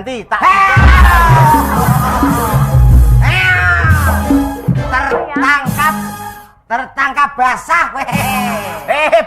ganti tak tertangkap basah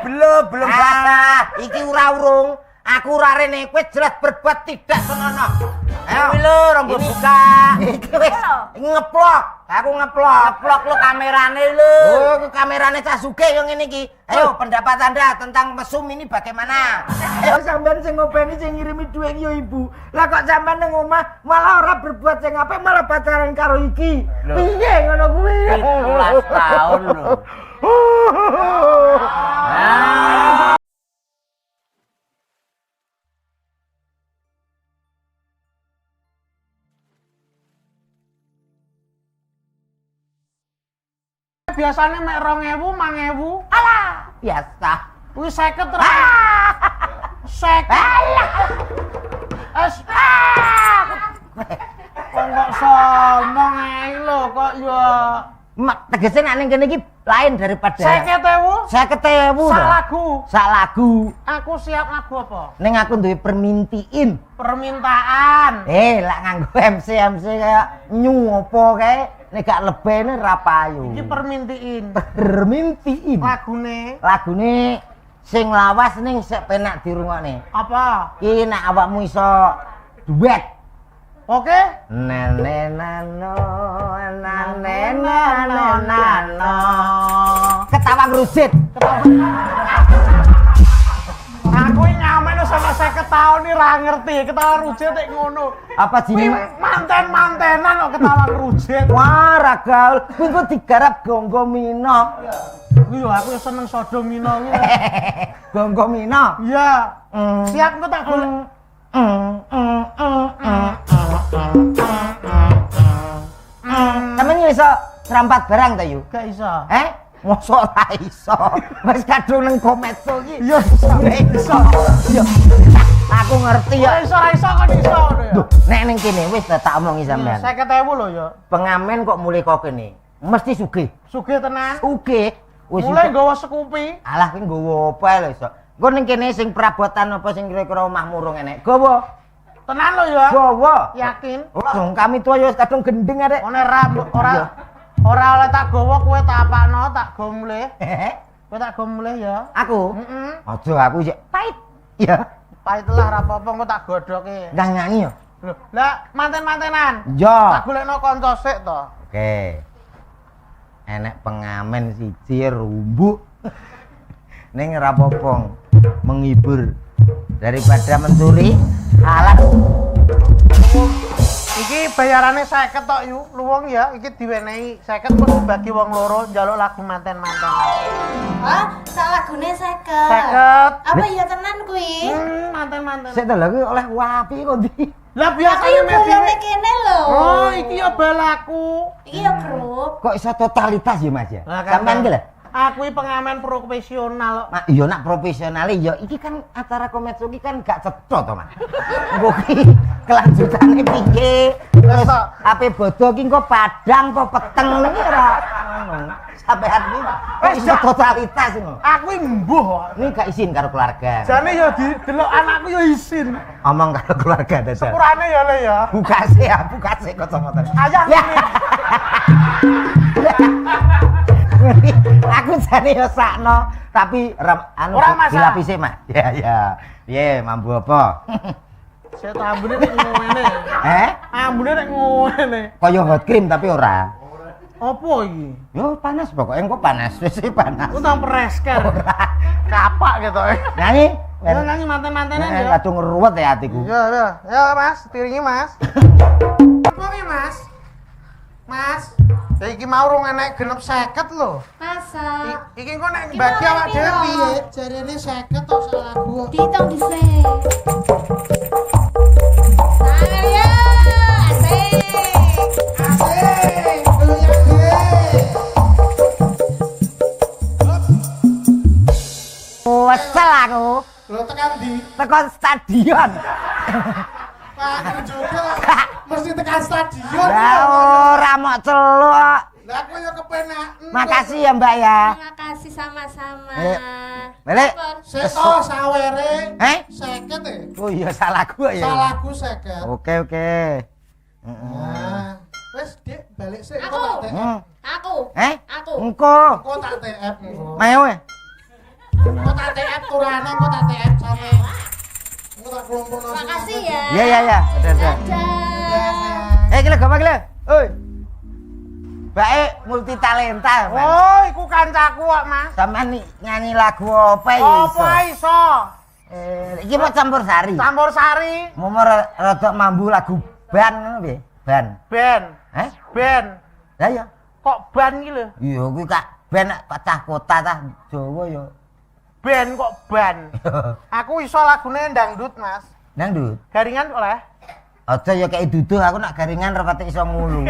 belum basah. Iki ora urung. Aku ora rene, kowe jelas berbuat tidak senonoh. Ayo lho, rambut buka. Iki wis ngeplok. Aku ngeplok lo kamerane lho. Oh, kamerane Cak Sugih yo ngene iki. Ayo pendapat Anda tentang mesum ini bagaimana? Ayo sampean sing ngopeni sing ngirimi dhuwit yo ibu. Lah kok sampean nang omah malah ora berbuat sing apik malah pacaran karo iki. Piye ngono kuwi? 17 tahun lho. Biasanya mek 2.000, 5.000. Alah, biasa. Kuwi 50 terus. 50. Kok sombong ae lho kok ya. Tegese nek ning kene iki lain daripada 50.000. 50.000 sak lagu. Sak lagu. Aku siap lagu apa? Ning aku duwe permintiin. Permintaan. Lak nganggo MC kayak nyu apa kae nek gak lebene ra payu. Iki permintiin. Permintiin. Lagune sing lawas ning sik penak dirungokne. Apa? Iki nek awakmu iso duet. Oke? Nano. Ketawa ngrujit. Aku nyamen sama 50 tahun nih ra ngerti ketawa rujit nek ngono. Apa jenenge? Manten-mantenan kok ketawa rujit. Wah, ra gaul. Kuwi kok digarap Gonggo Mino. Kuwi lho aku seneng sodomino kuwi. Gonggo Mino. Iya. Siap engko tak golek. Sampeyan iso serampat barang ta yu? Gak iso. Mosok ora iso. Wis kadung nang kometso iki. Ya iso. Ya. Aku ngerti ya. Ora iso kok iso ngono ya. Nek ning kene wis tak omongi sampean. 50.000 lho ya. Pengamen kok mulai kok kene. Mesti sugih. Sugih tenan. Sugih. Wis mulai nggawa sekupi. Alah kuwi nggawa apa lho iso. Engko ning kene sing perabotan apa sing kira-kira omahmu rung enek. Gawa. Tenan lho ya. Gawa. Yakin? Dong kami tuwa ya wis kadung gendeng arek. Ora oleh tak gawa kowe tak apakno, tak go mulih. Kowe tak go mulih ya. Aku? Heeh. Aja aku sik pait. Ya. Pait lah ra apa-apa engko tak godhoke. Nang nyanyi ya. Lho, lah manten-mantenan. Ya. Tak golekno kanca sik to. Oke. Enek pengamen siji rumbuk. Ning ora apa-apa. Menghibur daripada mencuri alat. Iki bayarane 50 tok yu, luwung ya. Iki diwenehi 50 terus bagi wong loro njaluk lagu manten-mantenan. Hah? Sak lagune 50. 50. Apa iya tenan kuwi? Manten-manten. Sik to lho oleh wapi kok ndi. Lah Aku biasane yo golone kene lho. Oh, iki ya balaku. Iki yo grup. Kok iso totalitas ya Mas ya? Lah, kan, Sampeyan ki lho. Aku iki pengamen profesional kok. Nah, iya nak profesional ya iki kan acara kometso iki kan gak cetha to, Mas. Engko ki kelanjutane piye? Terus ape bodo ki engko padang apa peteng iki ora ngono. Sampeyan iki kok iso totalitas ngono. Aku iki mbuh kok. Ini gak izin karo keluarga. Jane ya didelok anakku ya izin. Omong karo keluarga dadak. Sepurane ya le ya. Buka sih kacamata. Ayah ini. Aku jane yo sakno, tapi anu dilapisi, Mas. Ya. Piye, mambu apa? Saya ambune nek ngene. Ambune nek ngene. Kaya hot cream tapi ora. Apa iki? Yo panas pokoknya engko panas, wis panas. Ku tang presker. Kapak gitu. Nyanyi. Ya nyanyi manten-mantenan ya. Kadung ruwet ya atiku. Ya, Mas, tiringi Mas. Apa iki, Mas? Mas, ya iki mau rong enek genep 50 lho. Masa? Iki engko nek bagi awak dhewe piye? Jarene 50 tok sak lagu. Dihitung dhisik. Saya asik. Asik. Wesel aku. Lho tekan ndi? Tekan stadion. Pak juga mesti tekan stadion. Lah ora mok celuk. Lah aku ya kepenak. Makasih ya Mbak ya. Terima kasih sama-sama. Balik. Seto sawere. 50 e. Oh iya salah gua ya. Salahku 50. Oke. Nah, wes Dik, balik sik Aku. kok tak TF. Aku. Aku. Engko. Kok tak TF engko. Mau ya? Kok tak TF turane kok tak TF sate. Engko tak kelompokno. Makasih ya. Iya. Udah. Dadah. Gila apa gila? Oi. Baik multi talenta, Mas. Oh, iku kancaku kok, Mas. Sampeyan nyanyi lagu apa ya? Apa iso? Iki mau campur sari. Campur sari. Mau rada mambu lagu ban ngono piye? Ban. Ben. Ben. Lah ya. Kok ban iki lho? Iya kuwi kak ben pecah kota tah Jawa ya. Ben kok ban. Aku iso lagune dangdut, Mas. Dangdut. Garingan oleh. Aja ya kayak duduh aku nak garingan repate iso mulu.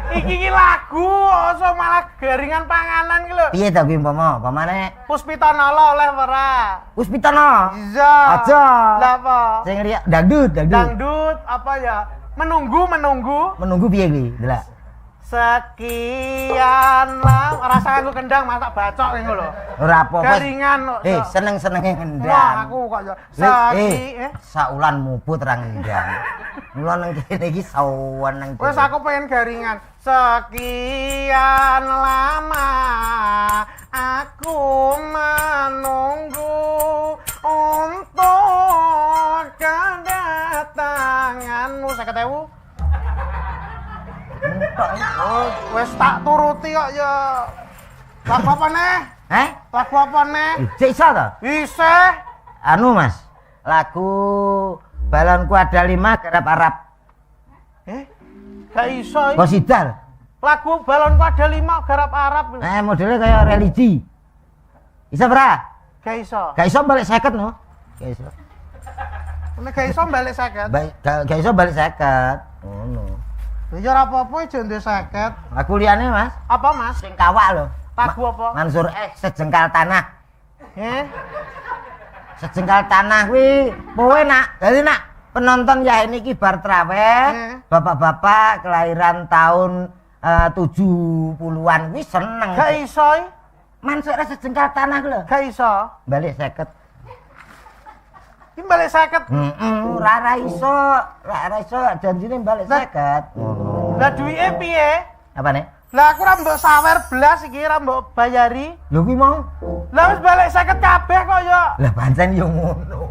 Iki lagu oso malah garingan panganan iki lho. Piye ta kuwi pamane? Puspita Nala oleh ora? Puspitana. Iya. Aja. Lah apa? Sing riya dangdut. Dangdut apa ya? Menunggu Piye kuwi? Delok. sekian lama rasa aku kendang masak bacok ngono lho. Ora apa-apa. Garingan kok. Seneng-senenge Wah, ngendang. aku kok ya. Saulan muput ra ngendang. Mula nang kene iki sawan nang. Wes aku pengen garingan. Sekian lama aku menunggu untuk kedatanganmu. 50.000. Oh, wes tak turuti kok ya. Lagu apa neh? Lagu apa neh? Cek iso to? Isih. Anu Mas, lagu Balonku Ada 5 garap Arab. Gak iso. Kosidal. Lagu Balonku Ada 5 garap Arab. Modelnya kayak religi. Bisa ora? Gak iso. Gak iso balik 50 no. Gak iso. Nek gak iso balik 50. Gak iso balik 50. Ngono. Ya ora apa-apa aja ndek 50. Lagu liyane Mas, Apa Mas? sing kawak lho. Lagu apa? Mansur Sejengkal Tanah. Sejengkal Tanah kuwi kowe nak. Dadi nak penonton ya ini ki bar traweh, bapak-bapak kelahiran tahun 70-an kuwi seneng. Gak iso. Mansur Sejengkal Tanah ku lho. Gak iso. Balik 50. Iki balik 50. Ora iso janjine balik 50. Lah duwike piye? Apane? Lah aku ra mbok sawer blas iki ra mbok bayari. Lho kuwi mau. Lah wis balik 50 kabeh kok ya. Lah pancen yo ngono.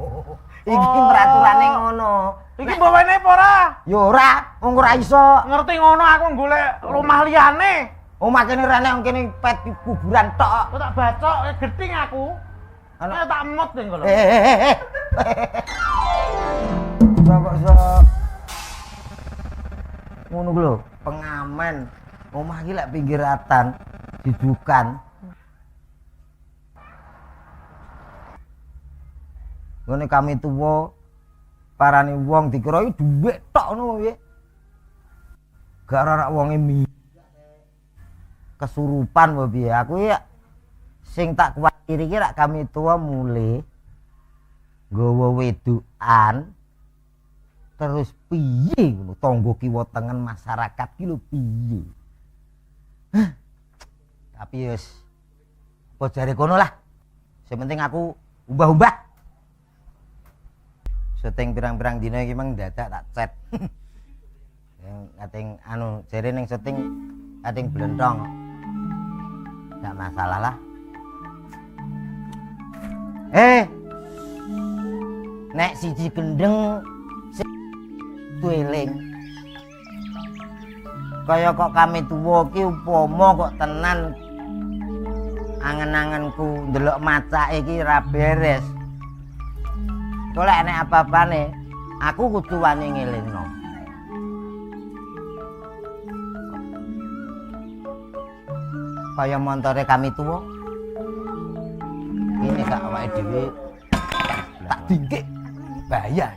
Iki peraturane ngono. Iki mbok wene apa ora? Yo ora, wong ora iso. Ngerti ngono aku golek rumah liyane. Omah kene rene kene pet kuburan tok. Kok tak bacok gething aku. Ana tak emot ning ngono. Kok iso ngono ku lho, pengamen. Omah iki lek pinggiratan didukan. Ngene kami tuwa parani wong dikira iki dhuwit tok ngono piye. Gak ora wonge kesurupan apa piye. Aku ya sing tak kuwatir iki rak kami tuwa mule nggawa wedukan terus piye ngono tangga kiwa tengen masyarakat ki lho piye. Tapi wis apa jare kono lah. Sing penting aku umbah-umbah. Syuting pirang-pirang dina iki mang dadak tak chat. Yang kating anu jare ning syuting kating blentong. Enggak masalah lah. Nek siji gendeng tueling kaya kok kami tuwa ki upama kok tenan angen-angenku ndelok macake iki ra beres. Kok lek nek apa-apane aku kudu wani ngelingno. Kaya montore kami tuwa. Ini gak awake dhewe tak dingkik bahaya.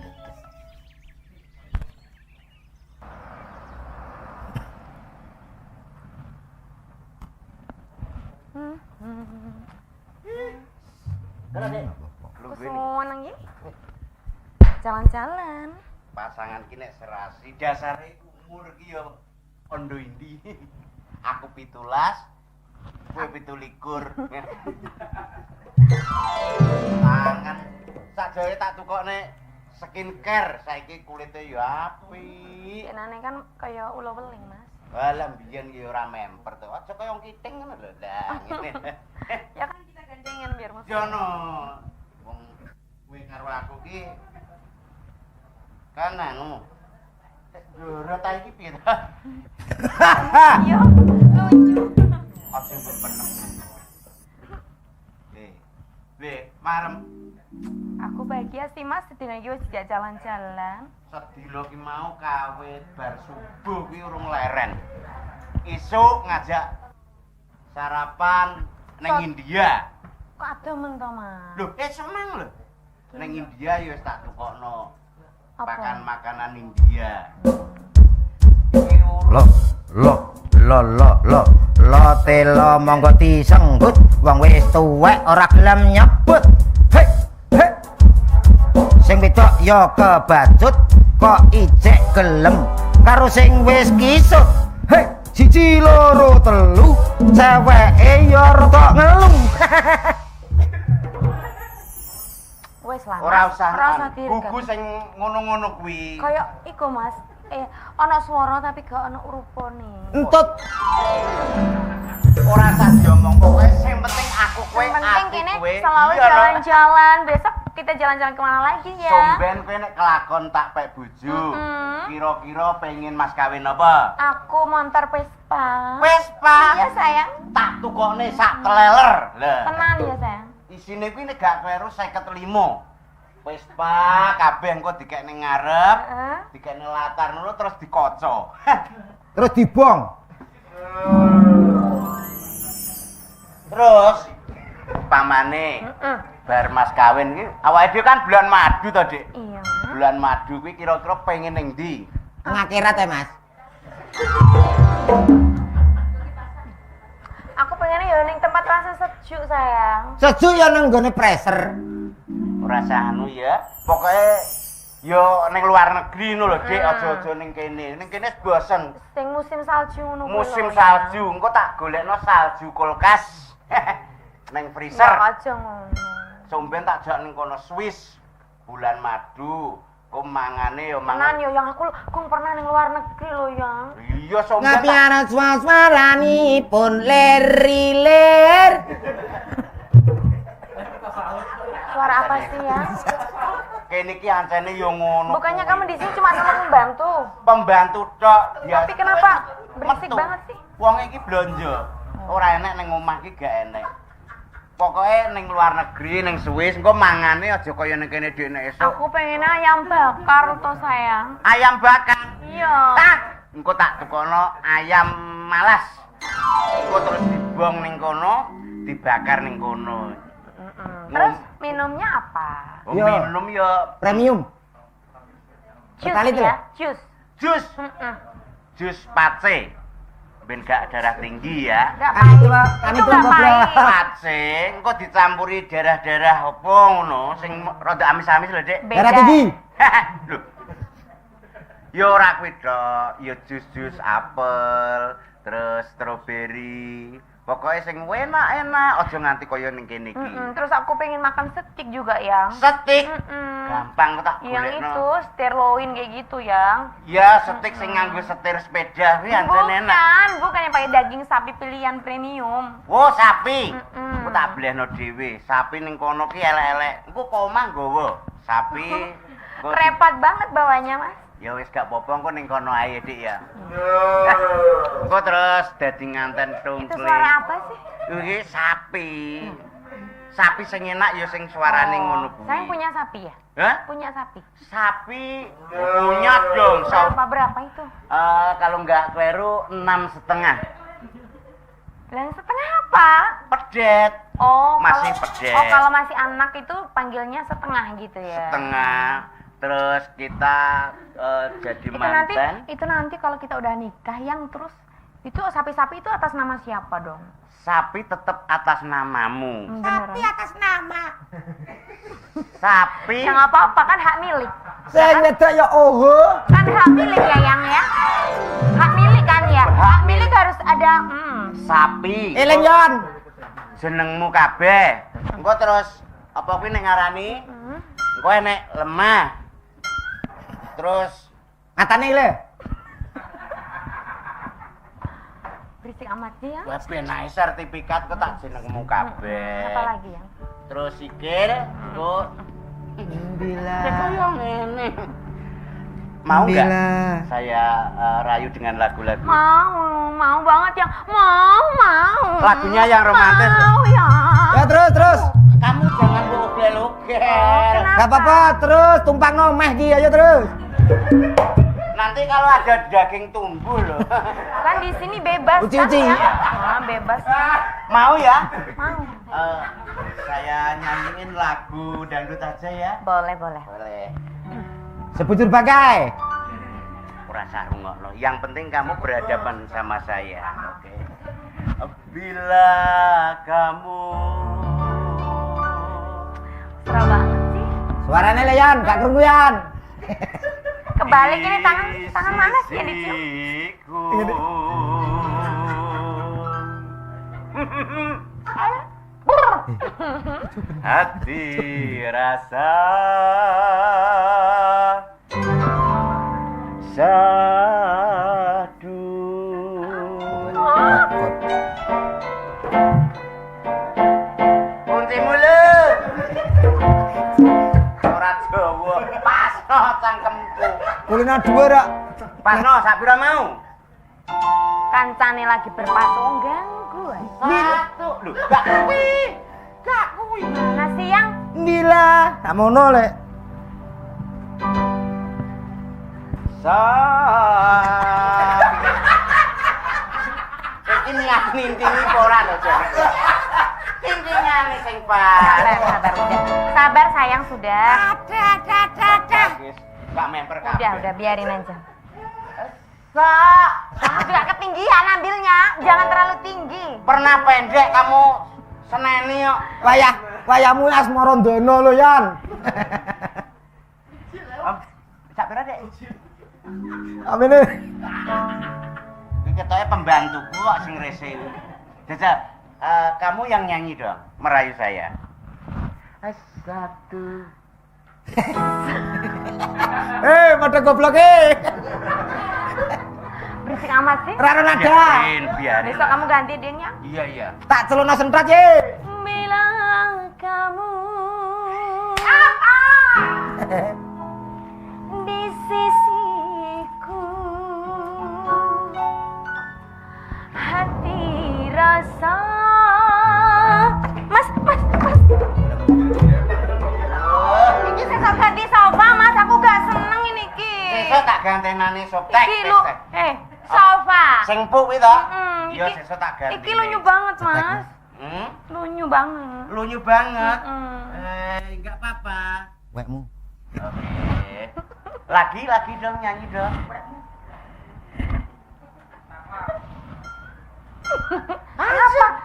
Kesuwen iki. Jalan-jalan. Pasangan ki nek serasi dasare umur ki ya ondo indi. Aku 17, kowe 17. Tangan sakjane tak tukokne skincare saiki kulite ya apik. Jenenge kan kaya ula weling, Mas. Lah mbiyen ki ora memper to. Aja kaya wong kiting ngono lho. Lah ngene. Ya kan kita gandengan biar Mas. Jono. Wong kowe karo aku ki kan anu. Lho ta iki piye ta? Iya, lucu. Aja mbok peneng. Marem. Aku bahagia sih Mas, sedina iki wis dijak jalan-jalan. Sedina ki mau kawit bar subuh ki urung leren. Isuk ngajak sarapan ning India. Kok ada men to, Mas? Lho, semang lho. Ning India ya wis tak tukokno. Apa? Makan makanan India. Lo telo monggo disenggut wong wis tuwek ora gelem nyebut. He he. Sing wedok ya kebacut kok ijek gelem karo sing wis kisut. He, siji loro telu ceweke ya rada ngelu. Wes lah. Ora Mas. usah Ora usah direka. buku sing ngono-ngono kuwi. Kayak iku Mas. Ana swara tapi gak ana rupane. Entut. Ora usah diomong pokoke sing penting aku kowe Yang penting ati kene kowe. selalu Iya, no. jalan-jalan. Besok kita jalan-jalan kemana lagi ya? Somben kowe nek kelakon tak pek bojo. Kira-kira pengen mas kawin apa? Aku montor Vespa. Vespa. Iya sayang. Tak tukokne sak keleler. Lah. Tenan ya sayang. Isine kuwi nek gak kleru 55. Vespa kabeh engko dikekne ngarep, Heeh. dikekne latar ngono terus dikoco. Terus dibong. Terus pamane bar mas kawin ki awake dhewe kan bulan madu to, Dik. Iya. Bulan madu kuwi kira-kira pengen ning ndi? Teng akhirat ya, Mas. Aku pengennya ya ning tempat rasa sejuk sayang. Sejuk ya nang nggone pressure. Ora anu ya. Pokoke yo ning luar negeri ngono lho, Dik, aja-aja ning kene. Ning kene bosen. Sing musim salju ngono kuwi Musim lho, salju, engko tak golekno salju kulkas. Ning ya. freezer. Ya aja ngono. Somben tak jak ning kono Swiss. Bulan madu. Kok mangane yo Tenan mangan. yo yang aku pernah ning luar negeri lho yang. Iya somben Ngapi tak ana swaswarani pun ler-ler. Suara apa sih ya? kene iki ancene yo ngono. Bukannya kamu di sini cuma sama pembantu? Pembantu tok. Tapi kenapa berisik metu. banget sih? Wong iki blonjo. Ora enek ning omah iki gak enek. Pokoke ning luar negeri, ning Swiss, engko mangane aja kaya ning kene dhewe esuk. Aku pengennya ayam bakar to sayang. Ayam bakar. Iya. Tak, engko tak tukono ayam malas. Engko terus dibong ning kono, dibakar ning kono. Terus minumnya apa? Oh, Yo. minum ya Premium. Jus Sekali tuh. ya, jus. jus. Jus pace. Ben gak darah tinggi ya. Gak Kami pahit. tua, kami Itu tua gak goblok. pahit. Pace engko dicampuri darah-darah apa ngono sing rada amis-amis lho, Dik. Darah Beda. tinggi. Lho. Ya ora kuwi tok, ya jus-jus apel, terus stroberi. Pokoke sing enak-enak, aja nganti kaya ning kene iki. Terus aku pengen makan steak juga yang. Steak. Gampang kok tak Yang golekno. itu sirloin kayak gitu yang. Ya, steak sing nganggo setir sepeda kuwi ancen enak. Bukan yang pakai daging sapi pilihan premium. Oh, sapi. Mm-mm. Aku tak blehno dhewe. Sapi ning kono ki elek-elek. Engko kok omah nggawa. Sapi. engko di- Repot banget bawanya mas. Ya wis gak apa-apa engko ning kono ae, Dik ya. Engko terus dadi nganten Itu tungkle. suara apa sih? Iki sapi. Sapi sing enak ya sing suarane ngono kuwi. Saya punya sapi ya? Hah? Punya sapi. Sapi punya dong. Berapa itu? Kalau nggak kleru 6,5. Yang setengah apa? Pedet. Oh, Masih kalau- pedet. Oh, kalau masih anak itu panggilnya setengah gitu ya. Setengah. Terus kita jadi manten. Itu nanti kalau kita udah nikah yang terus itu sapi-sapi itu atas nama siapa dong? Sapi tetap atas namamu. Sapi atas nama. Sapi. Ya nggak apa-apa kan hak milik. Saya nyedek ya Kan hak milik ya yang ya. Hak milik kan ya. Hak milik harus ada sapi. Eling Yon. Jenengmu kabeh. Engko terus apa kuwi nek ngarani? Engko enek lemah. Terus Katane le. Berisik amat sih ya. wis benae sertifikat kok tak jenengmu kabeh. Apa lagi ya? Terus sikil engko koyo ngene. Mau enggak? Saya rayu dengan lagu-lagu. Mau banget ya. Mau. Lagunya yang romantis. Mau ya. Ya terus. Kamu jangan logel-logel. Kenapa? Gak apa-apa, terus tumpang nomeh ki ayo terus. Nanti kalau ada daging tumbuh loh. Kan di sini bebas Uci-uci. kan ya? Bebas. Mau ya? Mau. Saya nyanyiin lagu dangdut aja ya. Boleh. Boleh. Sebutur bagai. Ora usah rungokno. Yang penting kamu berhadapan sama saya. Oke. Bila kamu Serah banget sih. Suarane le Yon, gak krungu Yon. Kebalik ini tangan mana sih yang dicium? sisiku. Hati rasa sadu. Kunci mulut. Ora Jawa, pasno cangkemku. Kulina dua rak. Pasno sak pira mau? Kancane lagi berpacu ganggu. Satu. Lho, gak kuwi. Gak kuwi. Mana sih yang Nila, tak mono le. Iki niat nintingi ora lho, Jan. Tintingane sing pas. Sabar sayang sudah. Gak memper kabeh. Udah biarin aja. Sak. Kamu juga ketinggian ambilnya, jangan terlalu tinggi. Pernah pendek kamu seneni kok. Wayahmu Asmarandono lho Yon. Sak pira, Dek? Amene. Iki ketoke pembantuku kok sing rese. Jajal, kamu yang nyanyi dong, merayu saya. Satu. Pada goblok Berisik amat sih. Raro nada. Biarin. Besok kamu ganti dingnya. Iya. Tak celono sentrat ye. Bila kamu di sisiku, hati rasa. Mas. Ini saya ganti sofa, Mas. Aku gak seneng ini ki. Sesuk tak gantenane soptek. Iki lu, sofa. Sing empuk kuwi to? Iya, Iki- sesuk tak ganti. Iki lunyu banget, Mas. Hmm? Lunyu banget. Lunyu banget. Mm. Enggak apa-apa. Wekmu. Oke. Lagi dong nyanyi dong.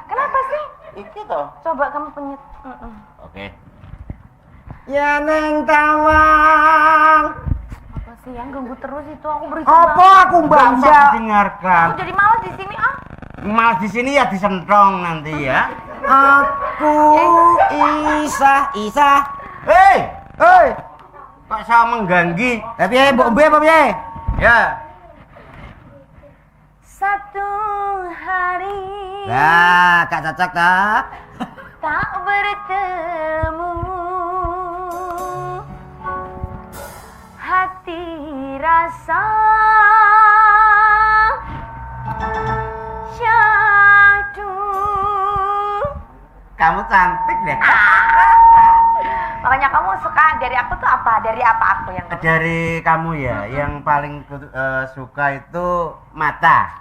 Kenapa sih? Iki toh. Coba kamu penyet. Oke. Ya neng tawang. Apa sih yang ganggu terus itu? Aku berisik Apa banget. aku Enggak usah bangga. didengarkan. Aku jadi males di sini ah. Mas di sini ya disentong nanti ya. Aku Isa. Hei, Hei, kok saya mengganggu? tapi mbok mbe apa piye? Ya. Satu hari Lah, gak cocok ta? tak bertemu, hati rasa syahdu. Kamu cantik deh. Makanya kamu suka dari aku tuh apa? Dari apa aku yang kamu? Dari kamu ya, yang paling suka itu mata.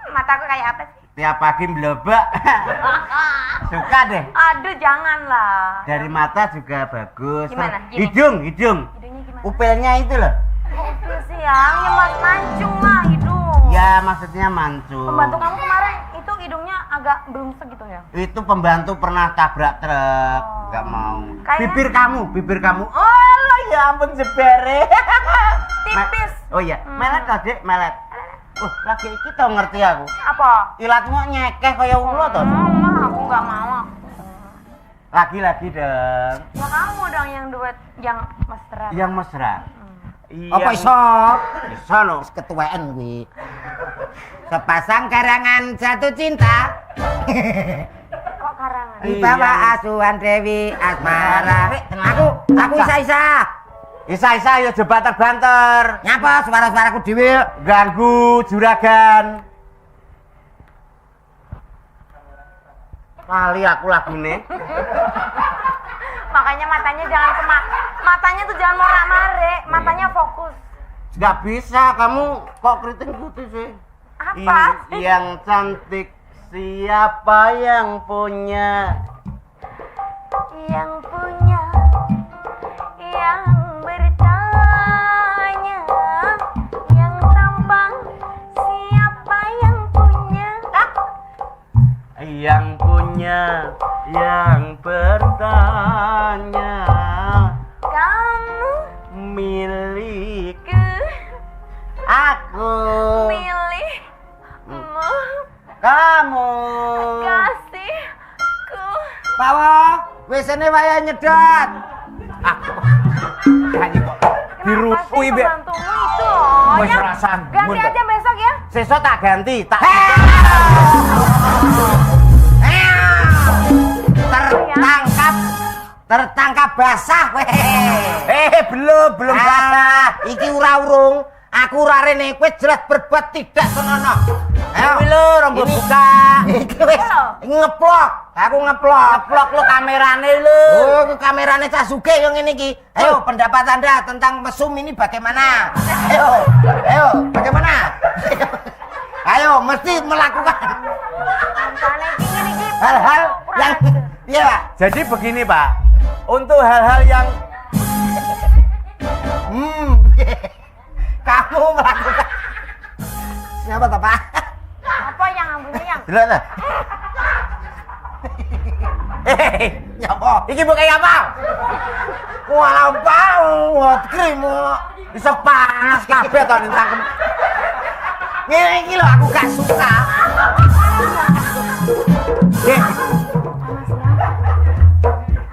Mataku kayak apa sih? Tiap pagi blebek. Suka deh. Aduh, janganlah. Dari mata juga bagus. Gimana? Gini? Hidung. Hidungnya gimana? Upelnya itu loh. Itu sih yang mas mancung mah hidung. Ya maksudnya mancung. Pembantu kamu kemarin itu hidungnya agak belumsek gitu ya? Itu pembantu pernah tabrak truk, nggak mau. Kayaknya- Bibir kamu. Oh ya ampun jebere. Tipis. Oh iya, melet kok Dek, melet. Oh, lagi iki to ngerti aku. Apa? Ilatmu nyekeh kaya ulo to. Mama, aku nggak mau. Lagi-lagi dong. Ya kamu dong yang duet, yang mesra. Yang mesra. Iya. Apa iso? Iso lho. Ketuaan kuwi. Sepasang karangan jatuh cinta. Kok karangan? Di bawah asuhan Dewi Asmara. Aku Isa. Isa ya jebater banter. Nyapa suara-suaraku dhewe Ganggu juragan. Kali aku lagune. Makanya matanya jangan matanya tuh jangan morak-marik, matanya fokus. Nggak bisa, kamu kok keriting putih sih? Apa? Yang cantik siapa yang punya? Yang punya, yang bertanya, yang tampang siapa yang punya? Yang punya, yang bertanya. Kamu Milik aku. milihmu, Kamu. kasihku. Pawo, WC-ne waya nyedot. Nyanyi kok. Dirusui, Bek. Pembantumu itu loh. Wes Ya, rasan. ganti aja besok ya. Sesuk tak ganti, tak. Tertangkap basah weh. Belum basah. Iki ora urung. Aku ora rene, kowe jelas berbuat tidak senonoh. Ayo Lho, rambut ini- buka. Iki wis ngeplok. Aku ngeplok. Ngeplok lu kamerane lu. Oh, ku kamerane cah sugih yang ngene iki. Ayo, pendapat Anda tentang mesum ini bagaimana? Ayo, bagaimana? Ayo, mesti melakukan Antane iki ngene iki. hal-hal yang iya, Pak. Jadi begini, Pak. Untuk hal-hal yang Kamu melakukan siapa toh, Pak? Apa yang ambilnya yang? delok ta. Nyapa? Iki bukan apa? Walau bau, krim. Bisa panas kabeh to ning tangkem. Ngene iki lho aku gak suka.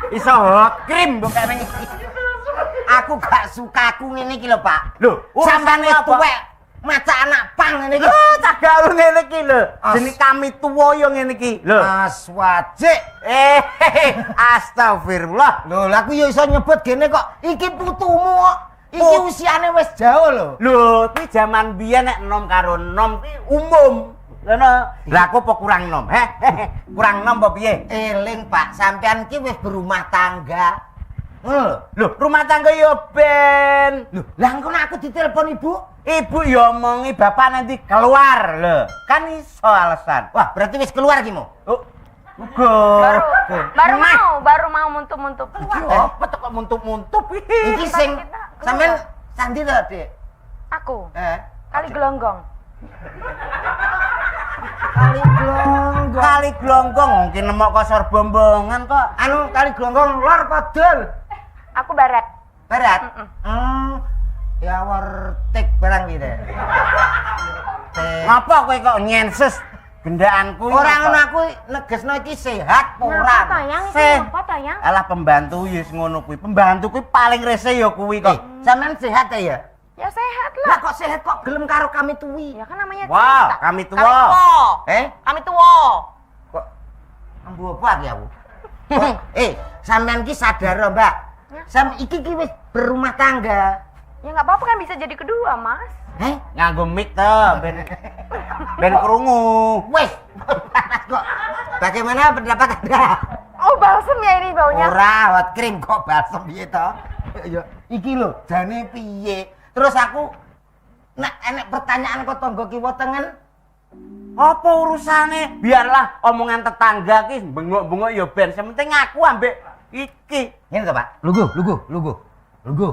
Iso hot krim bukan ning. Aku gak suka aku ngene iki lho, Pak. Lho, Sampeyan urusanmu apa? tuwek maca anak pang ngene iki. Tak gaul ngene iki lho. As- Jeneng kami tuwa yo ngene iki. Lho. Mas wajik. Astagfirullah. Lho, lah aku ya iso nyebut gene kok. Iki putumu kok. Iki usiane wis jauh lho. Lho, kuwi jaman biyen nek nom karo nom kuwi umum. Ngono. Lah aku apa kurang nom? Kurang nom apa piye? Eling, Pak, sampean ki wis berumah tangga. Ngono lho. Lho, rumah tangga yo ben. Lho, lah engko nek aku ditelepon ibu, Ibu yo omongi bapak nanti keluar lho. Kan iso alasan. wah berarti wis keluar ki mo. Oh, uga. Baru mau muntup-muntup. Apa tuh kok muntup-muntup Iki sing sampean sandi to, Dik? Aku Kali kali gelonggong. glonggong. Kali glonggong mungkin nemok kok sorbombongan kok. Anu kali glonggong lor kodol. Aku barat. Barat. Ya wartek barang gitu. Ngapa kowe kok nyenses gendaanku? Ora ngono aku negesno iki sehat apa ora? Apa tayang itu? Seh. Apa tayang? Alah pembantu wis ngono kuwi. Pembantu kuwi paling rese ya kuwi kok. Sampean sehat ya? Ya sehat Lah lah. kok sehat kok gelem karo kami tuwi? Ya kan namanya Wah, cinta. kami tua. Kami tua. Kok ambu apa ki aku? Sampean ki sadar lho, Mbak. Iki ki wis berumah tangga. Ya nggak apa-apa kan bisa jadi kedua, Mas. Nganggo mic to ben krungu. Wes, panas kok. Bagaimana pendapat Anda? Oh, balsem ya ini baunya. Ora, hot cream kok balsem piye to? Ya, iki lho, jane piye? Terus aku nek enek pertanyaan kok tangga kiwa tengen. Apa urusane? Biarlah omongan tetangga ki bengok-bengok ya ben. Sing penting aku ambek iki. Ngene to, Pak. Lungguh.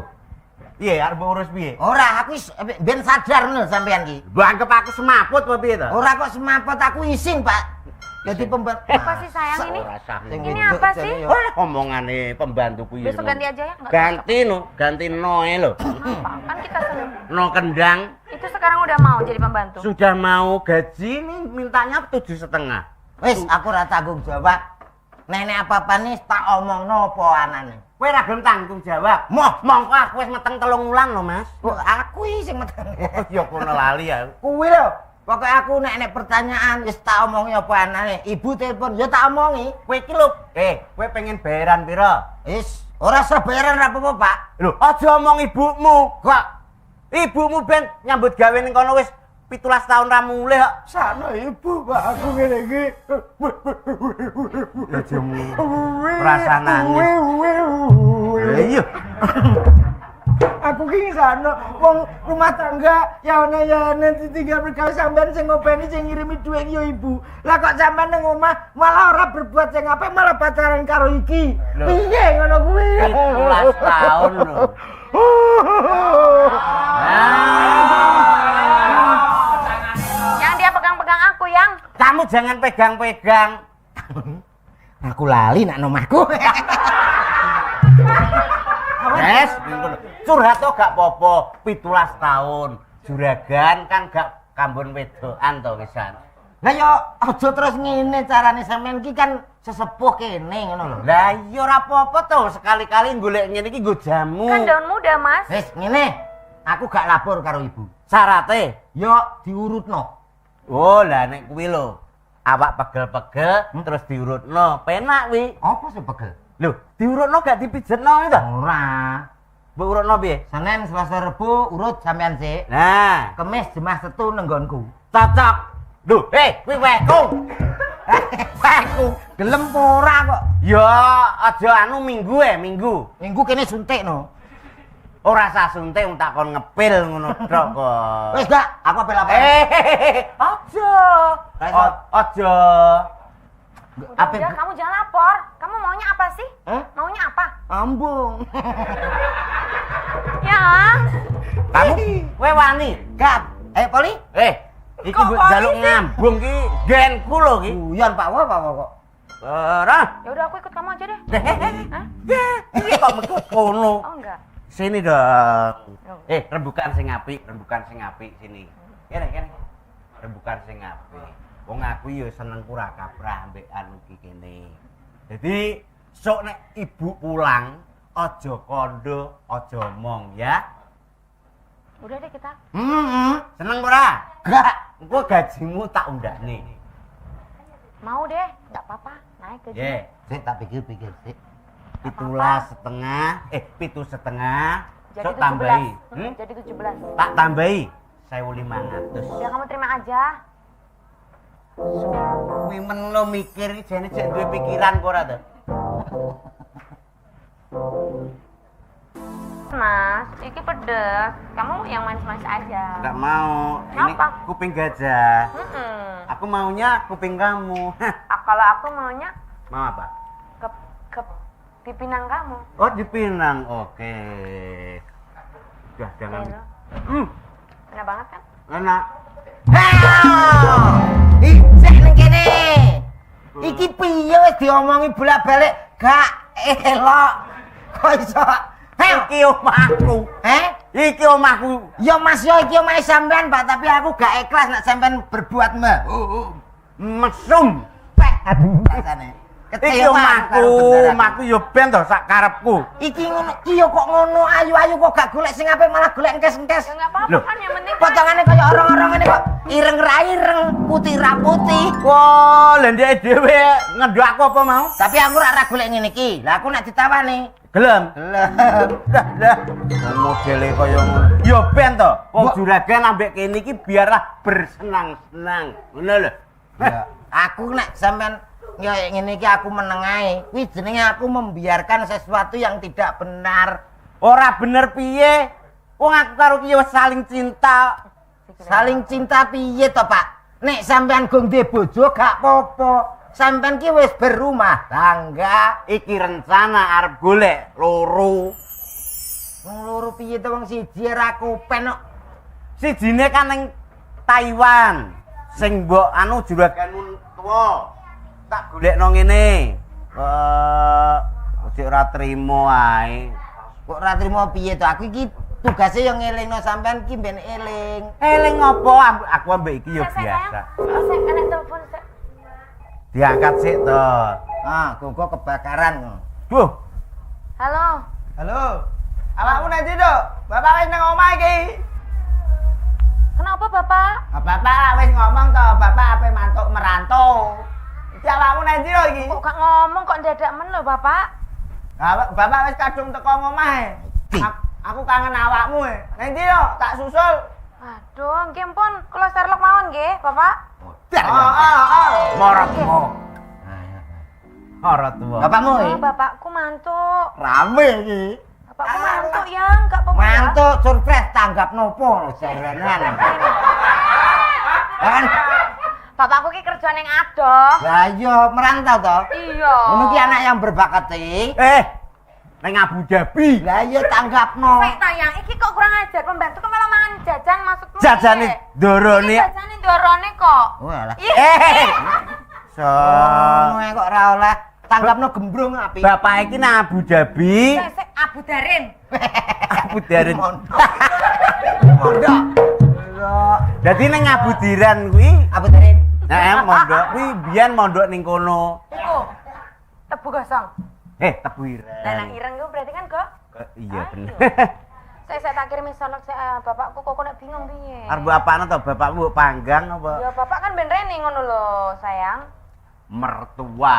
Iya, arep urus piye? Ora, aku ben sadar ngono sampean ki. Mbok anggap aku semaput apa piye to? Ora kok semaput aku isin, Pak. Jadi pembantu. Apa sih sayang ini? Ora sah. Ini apa sih? Omongane pembantu kuwi. Besok ganti aja ya? Nggak Ganti noe lho. apa? Kan kita seneng. No kendang Itu sekarang udah mau jadi pembantu. sudah mau gaji ini mintanya 7,5. Wis aku ora tanggung jawab. Nenek apa-apa nih tak omongno apa anane. Kowe ora gelem tanggung jawab. Mongko aku wis meteng 3 wulan lho, Mas. Kok aku iki sing meteng. Ya kono lali ya. Kuwi lho. Pokoke aku nek pertanyaan wis tak omongi apa anane. Ibu telepon ya tak omongi. Kowe iki lho, kowe pengen bayaran pira? Wis ora usah bayaran ra apa-apa, Pak. Lho, aja omong ibumu. Kok ibumu ben nyambut gawe ning kono wis 17 tahun ra mulih kok. Sakno ibu, Pak. Aku ngene iki. Rasa nangis. Iya. Aku ki sakno wong rumah tangga ya ana ditinggal bergawe sampean sing ngopeni sing ngirimi dhuwit ya ibu. Lah kok sampean nang omah malah ora berbuat sing apik malah pacaran karo iki. Piye ngono kuwi? 17 tahun lho. Yang dia pegang-pegang aku, yang. Kamu jangan pegang-pegang. Aku lali nak nomahku. Yes, curhat tuh gak popo, 17 tahun. Juragan kan gak kambun wedokan to wisan. Lah yo aja terus ngene carane sampean ki kan sesepuh kene ngono lho. Lah iya ora apa-apa to, sekali-kali golek ngene iki nggo jamu. Kan daun muda, Mas. Wis ngene. Aku gak lapor karo ibu. Syarate Yo diurutno. oh lah nek kuwi lho. Awak pegel-pegel terus diurutno. Penak wi. Apa sih pegel? Lho, diurutno gak dipijetno to? Ora. Mbok urutno piye? Senin, Selasa, Rebo urut sampean sik. Nah, Kemis, Jumat, Setu nenggonku. cocok. Lho, kuwi wekku. Aku gelem ora kok. Ya, aja anu minggu minggu. Minggu kene suntik no. Ora usah suntik wong takon ngepil ngono tok kok. Wis gak, aku apel apa? Aja. Aja. Udah, kamu jangan lapor. Kamu maunya apa sih? Maunya apa? Ambung. Ya. Kamu kowe wani? Gap. Poli? Iki Kok mbok polisi? jaluk ngambung ki genku lho ki. Guyon Pak Wo kok. Ora. Ya udah aku ikut kamu aja deh. Hah? Iki kok metu kono. Oh enggak. Sini dong. Rembukan sing apik sini. Kene. Rembukan sing apik. Wong aku ya seneng kurang kaprah ambek anu iki kene. Jadi sok nek ibu pulang aja kondo, aja omong ya. Udah deh kita. Seneng ora? Gak. Engko gajimu tak undakne. Mau deh, enggak apa-apa. Naik ke Ye, Sik tak pikir-pikir sik. 17,5. 7,5. Jadi Sok tambahi. 17. Jadi 17. Tak tambahi 1.500. Ya kamu terima aja. Kuwi men lo mikir jane jek duwe pikiran kok ora to? Mas, iki pedes. Kamu yang manis-manis aja. Enggak mau. Ini Apa? kuping gajah. Mm-mm. Aku maunya kuping kamu. Kalau aku maunya Mau apa? ke pipinang kamu. Oh, dipinang. Oke. Udah jangan. Enak banget kan? Enak. Sik nang kene. Iki piye wis diomongi bolak-balik gak elok. Kok iso? Iki omahku. Iki omahku. Ya Mas yo iki omahe sampean, Pak, tapi aku gak ikhlas nek sampean berbuat Mesum. Rasane. Iki omahku yo ben to sak karepku. Iki ngono, iki yo kok ngono ayu-ayu kok gak golek sing apik malah golek engkes-engkes. Ya enggak apa-apa Loh. kan, yang penting kan. Potongane kaya orang-orang ngene kok ireng ra ireng, putih ra putih. Wah, lha ndek dhewe ngendok aku apa mau? Tapi aku ora golek ngene iki. Lah aku nek ditawani Gelem. Dah. Modele kaya ngono. Ya ben to. Wong juragan ambek kene iki biarlah bersenang-senang. Ngono lho. ya, aku nek sampean ya ngene iki aku menengae. Kuwi jenenge aku membiarkan sesuatu yang tidak benar. Ora bener piye? Wong aku karo ki wis saling cinta. Saling cinta piye to, Pak? Nek sampean go ndek bojo gak apa-apa. Sampean ki wis berumah tangga. Iki rencana arep golek loro. Wong loro piye to wong siji ra kopen kok. Sijine kan ning Taiwan. Sing mbok anu juraganmu tuwa. tak golekno ngene. Cek ora trimo ae. Kok ora trimo piye to? Aku iki tugase yo ngelingno sampean ki ben eling. Eling opo? Aku ambek iki yo biasa. Sik enek telepon sik. Diangkat sik to. Ah, kok kebakaran. Duh, Halo. Halo. Awakmu nang ndi, Dok? Bapak wis nang omah iki. Kenapa, Bapak? Bapak wis ngomong to, Bapak ape mantuk merantau. Iki awakmu nang ndi lho iki? Kok gak ngomong kok ndadak men lho, Bapak? Bapak wis kadung teko omah. Aku kangen awakmu. Nang ndi lho? Tak susul. Aduh, nggih pun kula Sherlock mawon nggih, Bapak. morotmu. Morotmu. Bapakmu Oh, bapakku mantuk. rame iki. Bapakku mantuk ya, enggak apa-apa. ya. Mantuk surprise tanggap nopo serenan. Kan Bapakku ki kerja ning adoh. lah iya merantau to. Iya. Ngono ki anak yang berbakat iki. Neng Abu Dhabi. Lah iya tanggapno. Sik tayang iki kok kurang ajar pembantu kok malah mangan jajan maksudmu. Jajane dorone. Jajane dorone kok. Walah. Ih. So, Oh, kok ora oleh tanggapno gembrung api. bapak iki nang Abu Dhabi. Sik Abu Darin. Abu Dharin. Mondok. Dadi nang Abu Diran kuwi, Abu Darin. mondok kuwi biyen mondok ning kono. Iku. Tebu gosong. Tebu Ireng. Lah nang ireng ku berarti kan kok. Iya bener. Saya tak kirim sonok bapakku kok nek bingung piye. Arep apane to bapakmu panggang apa? Ya bapak kan ben rene ngono lho, sayang. Mertua.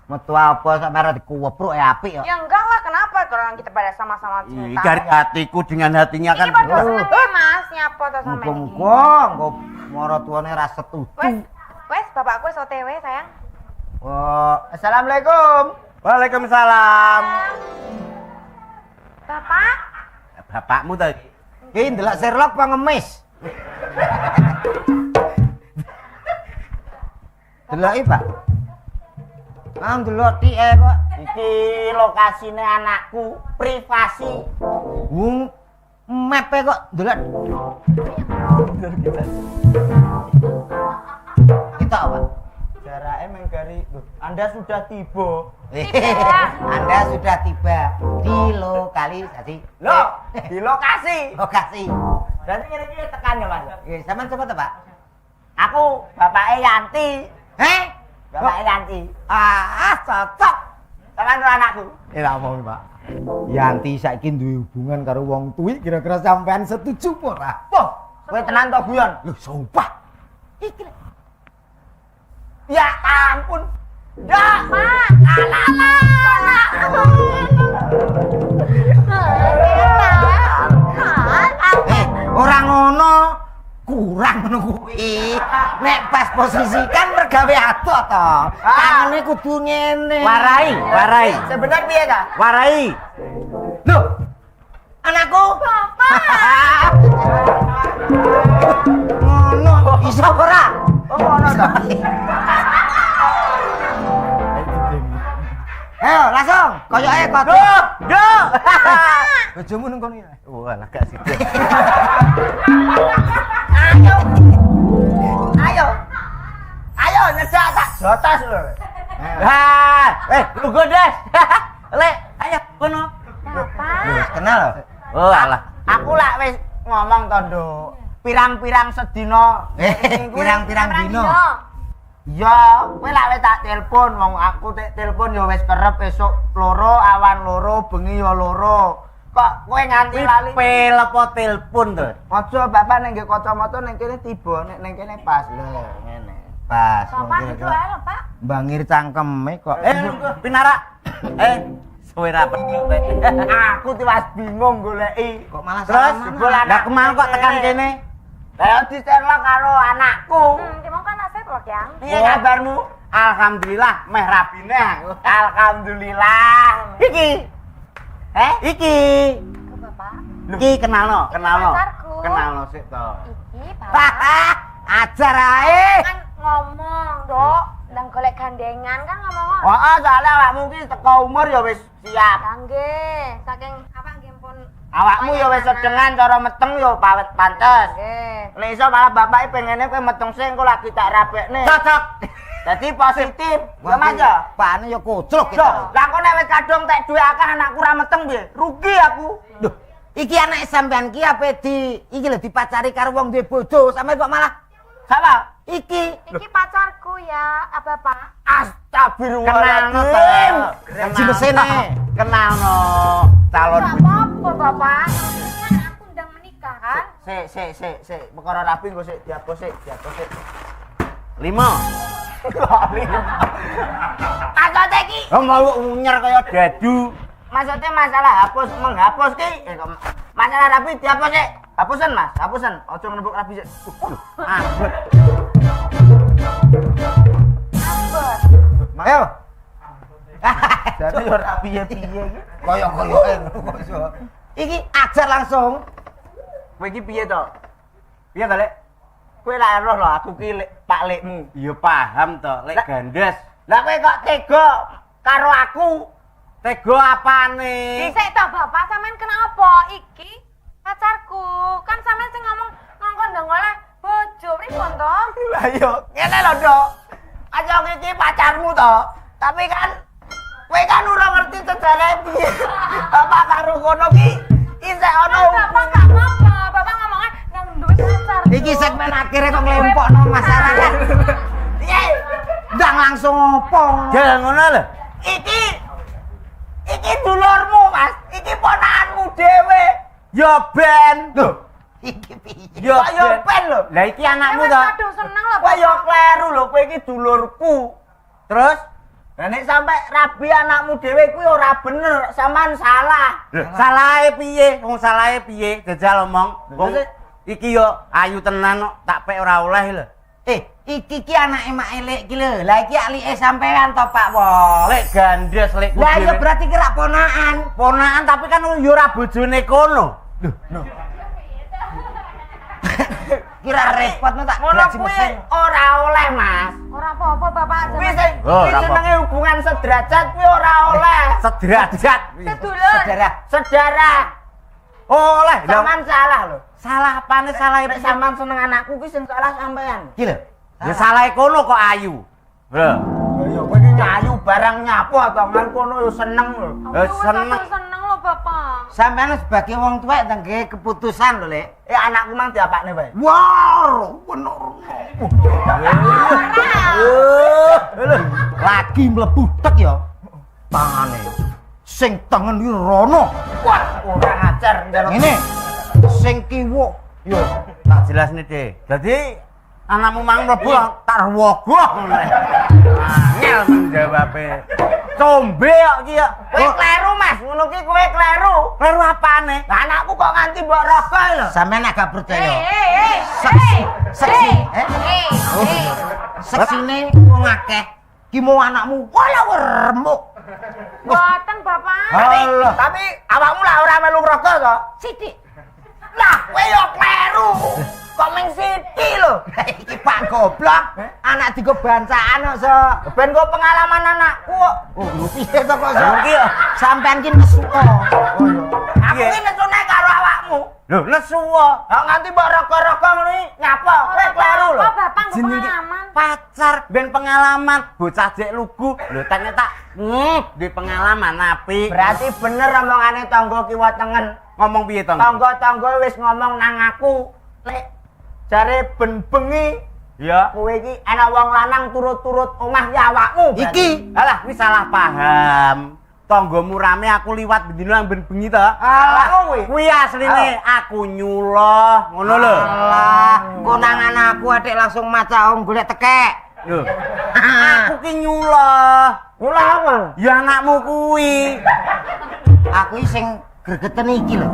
Metua apa sak merah dikuwepruk apik ya. Ya enggak lah, kenapa kalau kita pada sama-sama Ih, cinta. dari hatiku dengan hatinya kan. Ini pada seneng Mas, nyapa to sampean iki. Muga-muga engko maratuane ra setuju. Wes bapakku wis OTW, sayang. Wah, assalamualaikum. Waalaikumsalam. Bapak? Bapakmu to iki? Ki ndelok Sherlock apa ngemis? Deloki, Pak. Mang delok tike kok. Iki lokasine anakku, privasi. Wong map kok delok. Kita apa? Jarake menggari. Loh, Anda sudah tiba. Anda sudah tiba di lokalisasi. Loh, di lokasi. Lokasi. Berarti kira-kira tekan ya, Mas? Oke, sampean coba to, Pak? Aku bapaknya Yanti. Bapaknya Yanti. Cocok. Tekan karo anakku. Ora mau, Pak. Yanti saiki duwe hubungan karo wong tuwi, kira-kira sampean setuju apa ora? Wah, kowe tenan to guyon? Lho, sumpah. Iki lho. Ya ampun. Ya, Pak. Ora ngono. Kurang ngono kuwi. Nek pas posisikan mergawe adoh to. Tangane kudu ngene. Warai. sebenarnya piye ta? Warai. Loh. Anakku. Ngono, iso ora? Oh, ngono to. Ayo, langsung. Koyoke kok. Duh. Bojomu nang kono ya. Wah, lah gak sida. Ayo nyedak tak jotos lho. Lugo Des. Lek, ayo kono. Wis kenal. Oh, alah. Aku lak wis ngomong to, Nduk. Pirang-pirang sedina. Pirang-pirang dino. Ya, kowe lak wis tak telepon, wong aku telepon ya wis kerep esuk loro, awan loro, bengi ya loro. Kok kowe nganti lali? Pel apa telepon to? Aja bapak nek nggo kacamata ning kene tiba, nek ning kene pas lho, ngene. Pas. Bapak itu ae lho, Pak. Bangir cangkeme kok. Pinara. Suwe rapat kowe. Aku tiwas bingung goleki. Kok malah Terus salaman? jebul lah kemana kok tekan kene? Lah dicelok karo anakku. Gimana kan nasib loh, Yang? Piye kabarmu? Alhamdulillah meh rapine aku. Alhamdulillah. Iki. Iki. Aku Bapak. Iki kenalno. pacarku. Kenalno sik to. Iki Bapak. Ajar ae. Kan ngomong, Dok. Ndang golek gandengan kan ngomong. Heeh, soalnya awakmu ki teko umur ya wis siap. Nggih, saking apa nggih pun. Awakmu ya wis sedengan cara meteng ya pawet pantes. Nggih. Nek iso malah bapake pengene kowe meteng sing engko lagi tak rapekne. Cocok. Dadi positif. Ya Mas ya. Pane ya kocrok Yo, lah kok nek wis kadung tek duwe akeh anakku ra meteng piye? Rugi aku. Duh, iki anak sampean ki ape iki lho dipacari karo wong duwe bojo, sampe kok malah Sapa? Iki pacarku ya, Bapak. Astagfirullahaladzim. Gaji mesene. Kenalno calon Enggak apa-apa, Bapak. Kan aku ndang menikah kan. Sik. Perkara rapi engko sik dihapus sik. 5. Maksudnya ki, Mau unyer kaya dadu. maksudnya masalah menghapus ki. Masalah rapi dihapus sik. Hapusan Mas, hapusan. Ojo menembuk rapi sik. Abet. Ayo. Jadi yo rapi ya piye iki? Koyo-koyoke ngono. Iki ajar langsung. Kowe iki piye to? Piye to, Lek? Kowe lak eroh lho aku ki Pak Lekmu. Ya paham to, Lek gandes. Lah kowe kok tega karo aku? Tega apane? Sik to, Bapak, sampean kenapa? Iki pacarku. Kan sampean sing ngomong ngongkon ndang oleh bojo pripun to? Lah yo, ngene lho, Dok. Aja iki pacarmu to. Tapi kan kowe kan ora ngerti sejarah piye. Bapak karo kono ki isih ana Bapak enggak apa-apa. Bapak ngomongnya nang duwe pacar. Iki segmen akhirnya kok nglempokno masyarakat. piye? Ndang langsung opo? Jangan ngono lho. Iki dulurmu, Mas. Iki ponakanmu dhewe. Ya ben. Loh, iki piye? Ya Kok yo pen lho. Lah iki anakmu to. Aduh, seneng lho, Kowe Bapak. yo kleru lho, kowe iki dulurku. Terus Lah nek sampe rabi anakmu dhewe kuwi ora bener, sampean salah. salahe piye? Wong salahe piye? Jajal omong. Wong iki yo ayu tenan kok tak pek ora oleh lho. Iki ki anake mak elek ki lho. Lah iki alike sampean to, Pak Wol. Lek gandes lek Lah ya berarti kira ponakan. ponakan tapi kan yo ora bojone kono. Kira repot no tak Ngono gaji kuwi mesin. ora oleh, Mas. Ora apa-apa, Bapak. Kuwi Sampeyan Oh, ora apa. jenenge hubungan sederajat kuwi ora oleh. Sederajat. sedulur. Saudara, Sejarah. Oleh. Lah Sampean salah lho. salah apane salahe Nek piye? sampean seneng anakku kuwi sing salah sampean. iki lho. Ya salahe kono kok ayu. Lho. Ya kowe iki nyayu barang nyapu atau ngan kono yo seneng lho. Seneng. Seneng lho, Bapak. Sampean sebagai wong tuwek ndang gawe keputusan lho, Lek. Anakku mang diapakne wae. Wow, bener. Lagi mlebu tek ya. Tangane. Sing tengen iki rono. Wah, ora ngajar njaluk. Ngene. Sing kiwa. Yo, tak jelasne, Dek. Dadi anakmu mang mlebu tak rewogoh ngono. Angel menjawabe. Combe kok iki ya. Kowe kleru, Mas. Ngono ki kowe kleru. Kleru apane? Lah anakku kok nganti mbok rogoh lho. Sampean agak percaya. Seksi. Seksi. Seksine wong akeh. Ki mau anakmu wala remuk. Boten, Bapak. Tapi awakmu lah ora melu rogoh to? Sithik. Lah, kowe yo kleru. Kok ming siti lho. Iki Pak goblok. Anak digo bancaan kok so. Ben kok pengalaman anakku kok. Oh, lho piye to kok so? Iki ya. Sampean ki nesu. Aku ki nesune karo awakmu. Lho, nesu kok. Kok nganti mbok rogoh-rogoh ngono iki nyapa? Kowe kleru lho. Apa, Bapak nggo Jenenge pengalaman? pacar ben pengalaman, bocah jek lugu. Lho ternyata duwe pengalaman apik. Berarti bener omongane tangga kiwa tengen. Ngomong piye to? Tangga-tangga wis ngomong nang aku. Lek jare ben bengi Ya. kowe iki ana wong lanang turut-turut omah ya awakmu. Iki Alah, wis salah paham. Tanggamu rame aku liwat bendino nang ben bengi to. Alah kowe. Kuwi asline aku nyuloh, ngono lho. alah, konangan aku adik langsung maca om golek tekek. Lho. Aku ki nyuloh. Mula apa? Ya anakmu kuwi. Aku iki sing gregeten iki lho.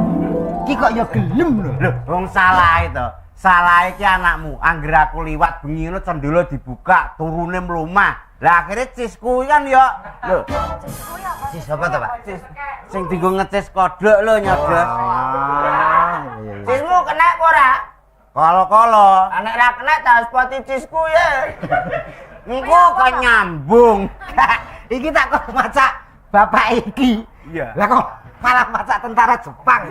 Iki kok ya gelem lho. Lho, wong salah itu. Salah iki anakmu. Angger aku liwat bengi ngono cendela dibuka, turune mlumah. Lah akhirnya cisku kan ya. Lho, Si sapa to, Pak? sing dienggo ngecis kodhok lho nyodot. Cismu kena apa ora? Kolo-kolo. Anek ra kena tak spoti cisku ya. Engko kok nyambung. Iki tak kok maca bapak iki. Iya. Lah kok malah maca tentara Jepang.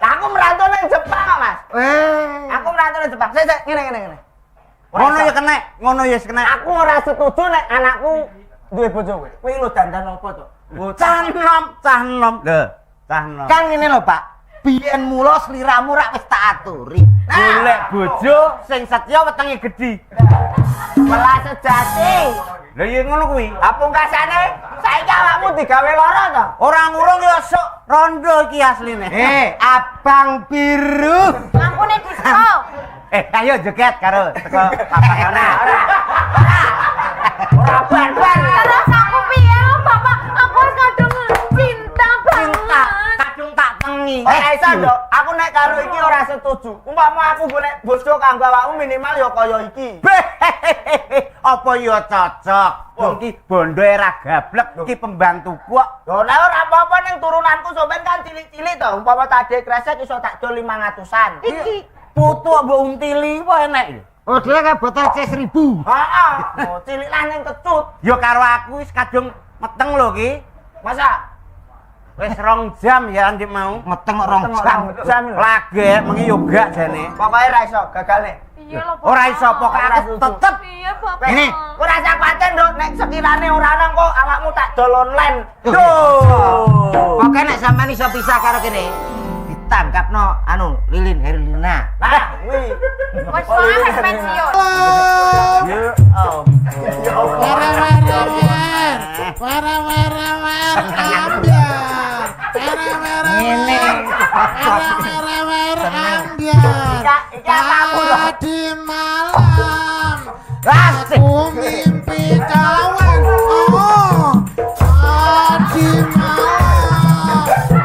Aku merantau nang Jepang, Mas. Eh, Aku merantau nang Jepang. Sik, ngene. Ngono ya kena, ngono ya kena. Aku ora setuju nek anakku duwe bojo kowe. Kowe lho dandan opo to? Cah nom. Lho, cah nom. Kan ngene lho, Pak. Biyen mula sliramu rak wis tak aturi. Golek bojo sing setya wetenge gedhi. Melas sejati. Lha iya ngono kuwi. Lah pungkasane saiki awakmu digawe lara to? Ora ngurung ya sok rondo iki asline. Abang biru. Ampune disko. Ayo joget karo teko Bapak Yona. Ora ban-ban. Terus aku piye lho, Bapak? Aku wis kadung cinta banget. Kadung tak tengi. Ora iso, Nduk. Aku nek karo iki ora setuju. Umpama aku golek bojo kanggo awakmu minimal ya kaya iki. Apa ya cocok? Wong iki bondoe ra gablek, iki pembantuku kok. Lho nek ora apa-apa ning turunanku sampean kan cilik-cilik to. Umpama tak adek kresek iso tak dol 500-an. Iki putu mbok untili kok enek. Oh, dia kan botol C1000. Heeh. Oh, cilik lah ning kecut. Ya karo aku wis kadung meteng lho iki. Masa Wis 2 jam ya anjing mau. Meteng kok 2 jam. Lagi mengi yoga jane. Pokoke ra iso gagale. Piye lho, Bapak? Ora iso pokoke aku tetep Piye, Bapak? Ini. Ora usah kuwatir, Nduk. Nek sekirane ora ana kok awakmu tak dol online. Duh. Pokoke nek sampean iso pisah karo kene, ditangkapno anu Lilin Herlina. Nah, kuwi. Wis soalnya wis pensiun. Ya ampun. Iki aku lho. Di malam Asik. aku mimpi kawan. Oh, di malam aku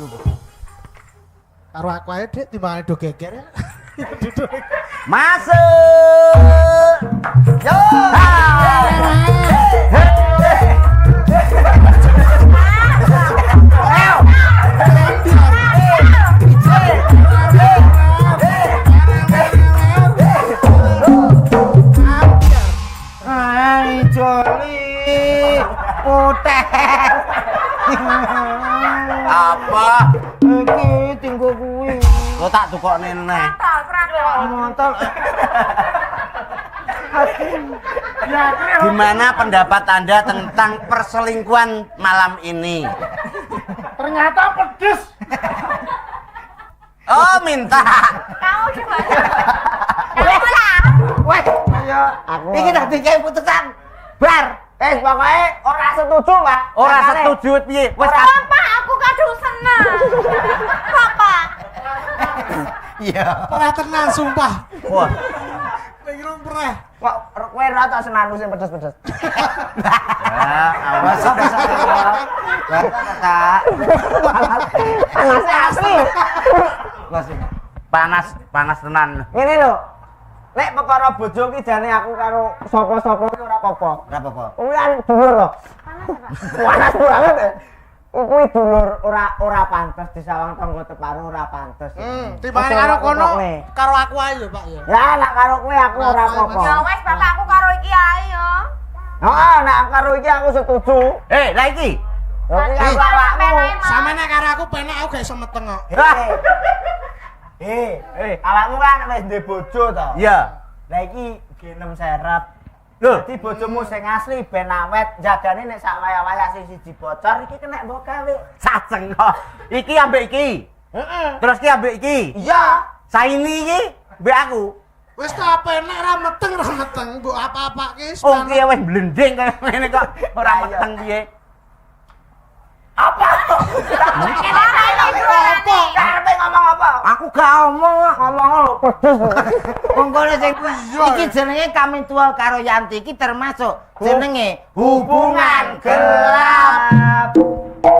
mimpi karo aku ae Dik timbangane do geger. Masuk. Yo. Hai Joli. Putih. Apa? Iki tinggo kuwi. Lo tak tukokne neh. Tak praktek. Montol. Gimana pendapat Anda tentang perselingkuhan malam ini? Ternyata pedes. Oh, minta. Kamu gimana? Kamu lah. Wes, ayo. Iki tak dikai putusan. Bar. Pokoke ora setuju, Pak. Ora Gagale. setuju piye? Wis Bapak, aku kadung seneng. Bapak. Iya. Ora tenan sumpah. wah. Pengen pereh. Kok kowe ora tak senanu sing pedes-pedes. Ya, awas. Kak. Panasnya asli. Panas tenan. Ngene lho. Nek perkara bojo ki jane aku karo sapa-sapa ki ora apa-apa. Ora apa-apa. Kuwi kan dulur kok. Panas banget. Kuwi dulur ora pantes disawang tangga teparo ora pantes. Timbangane karo kono karo aku ae lho, Pak ya. Ya nek karo kowe aku ora apa-apa. Ya wes, Bapak, aku karo iki ae yo. Heeh, nek karo iki aku setuju. Lah iki. Lah iki Aku aku awakmu. awakmu. Sama nek karo aku penak aku gak iso meteng kok. Awakmu kan wis duwe bojo to. Iya. Lah iki genem serep. Lho, Dadi bojomu sing asli ben awet, jagane nek sak waya-waya siji bocor iki kena mbok gawe. saceng kok. Iki ambek iki. Heeh. Terus ki ambek iki. Iya. Saini iki mbek aku. Wis tak penak ra meteng, mbok apa-apake. Oh, ki wis blending kaya ngene kok ora Lah, iya. meteng piye. Apa? Apa? Karepe ngomong apa? Aku gak omong. Ngomong lho pedes. Wong kono sing iki jenenge kami tua karo Yanti iki termasuk jenenge hubungan gelap.